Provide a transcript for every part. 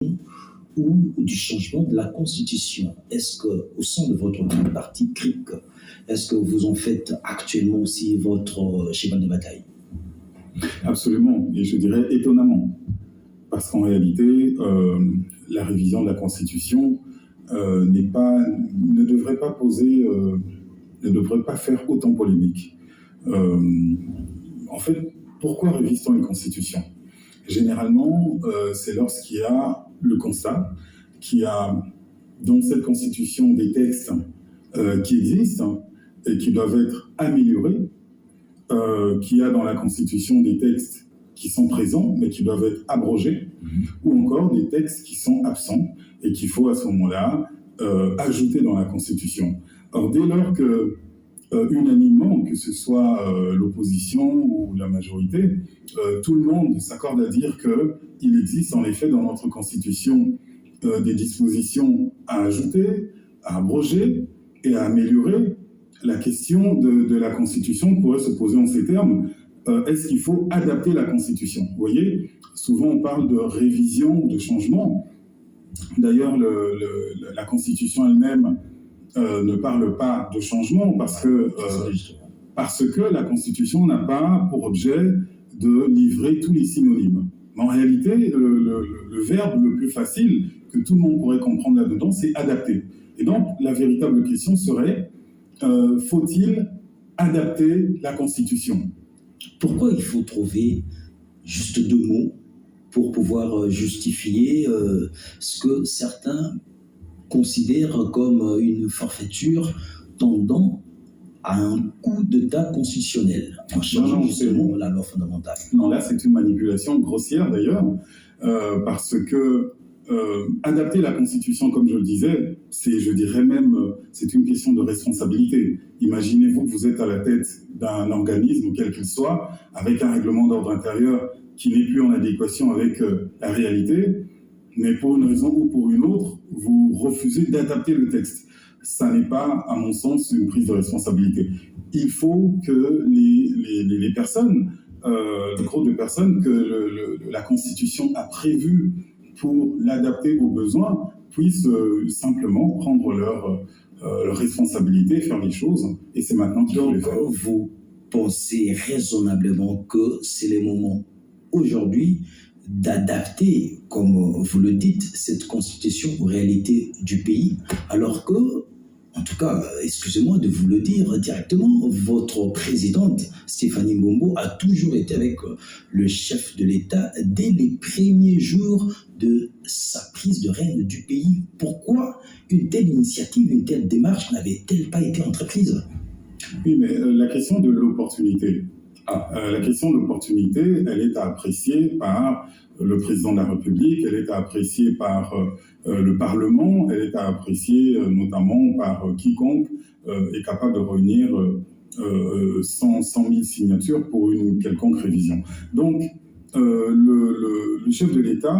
ou du changement de la Constitution. Est-ce qu'au sein de votre parti CRIC, est-ce que vous en faites actuellement aussi votre cheval de bataille? Absolument, et je dirais étonnamment, parce qu'en réalité, la révision de la Constitution ne devrait pas poser, ne devrait pas faire autant polémique. En fait, pourquoi révise-t-on une Constitution? Généralement, c'est lorsqu'il y a le constat qu'il y a dans cette Constitution des textes qui existent et qui doivent être améliorés, qu'il y a dans la Constitution des textes qui sont présents mais qui doivent être abrogés, ou encore des textes qui sont absents et qu'il faut à ce moment-là ajouter dans la Constitution. Or, dès lors que unanimement, que ce soit l'opposition ou la majorité, tout le monde s'accorde à dire qu'il existe en effet dans notre Constitution des dispositions à ajouter, à abroger et à améliorer. La question de la Constitution pourrait se poser en ces termes. Est-ce qu'il faut adapter la Constitution? Vous voyez, souvent on parle de révision, de changement. D'ailleurs, la Constitution elle-même ne parle pas de changement parce que la Constitution n'a pas pour objet de livrer tous les synonymes. Mais en réalité, le verbe le plus facile que tout le monde pourrait comprendre là-dedans, c'est adapter. Et donc, la véritable question serait, faut-il adapter la Constitution? Pourquoi il faut trouver juste deux mots pour pouvoir justifier ce que certains considèrent comme une forfaiture tendant à un coup d'État constitutionnel en changeant justement la loi fondamentale? Non, là c'est une manipulation grossière d'ailleurs, parce que adapter la Constitution, comme je le disais, je dirais même, c'est une question de responsabilité. Imaginez-vous que vous êtes à la tête d'un organisme, quel qu'il soit, avec un règlement d'ordre intérieur qui n'est plus en adéquation avec la réalité, mais pour une raison ou pour une autre, vous refusez d'adapter le texte. Ça n'est pas, à mon sens, une prise de responsabilité. Il faut que les personnes, le groupe de personnes que la Constitution a prévu pour l'adapter aux besoins, puissent simplement prendre leur responsabilité, faire les choses, et c'est maintenant qu'il faut les faire. Donc, vous pensez raisonnablement que c'est le moment aujourd'hui d'adapter, comme vous le dites, cette Constitution aux réalités du pays, alors que, en tout cas, excusez-moi de vous le dire directement, votre présidente, Stéphanie Mbombo, a toujours été avec le chef de l'État dès les premiers jours de sa prise de règne du pays. Pourquoi une telle initiative, une telle démarche n'avait-elle pas été entreprise? Oui, mais la question de l'opportunité, la question de l'opportunité, elle est à apprécier par le président de la République, elle est à apprécier par le Parlement, elle est à apprécier notamment par quiconque est capable de réunir 100 000 signatures pour une quelconque révision. Donc, le chef de l'État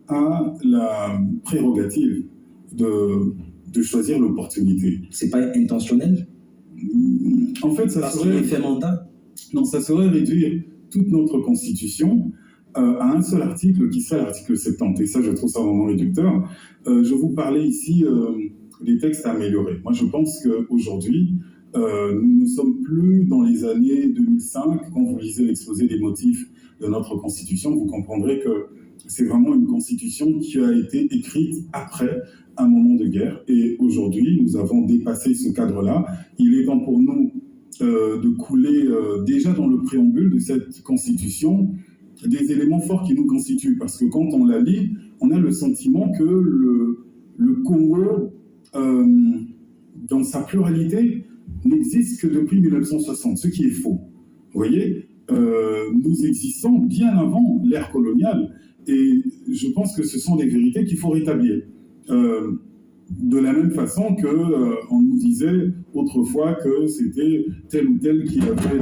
a la prérogative de choisir l'opportunité. C'est pas intentionnel? En fait, ça serait fait mandat. Non, ça serait réduire toute notre Constitution à un seul article qui serait l'article 70. Et ça, je trouve ça vraiment réducteur. Je vous parlais ici des textes à améliorer. Moi, je pense qu'aujourd'hui, nous ne sommes plus dans les années 2005. Quand vous lisez l'exposé des motifs de notre Constitution, vous comprendrez que c'est vraiment une Constitution qui a été écrite après un moment de guerre. Et aujourd'hui, nous avons dépassé ce cadre-là. Il est temps pour nous de couler déjà dans le préambule de cette Constitution des éléments forts qui nous constituent. Parce que quand on la lit, on a le sentiment que le Congo, dans sa pluralité, n'existe que depuis 1960, ce qui est faux. Vous voyez, nous existons bien avant l'ère coloniale. Et je pense que ce sont des vérités qu'il faut rétablir. De la même façon qu'on nous disait autrefois que c'était tel ou tel qui avait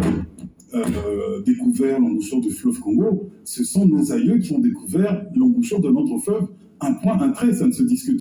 découvert l'embouchure du fleuve Congo. Ce sont nos aïeux qui ont découvert l'embouchure de notre fleuve. Un point, un trait, ça ne se discute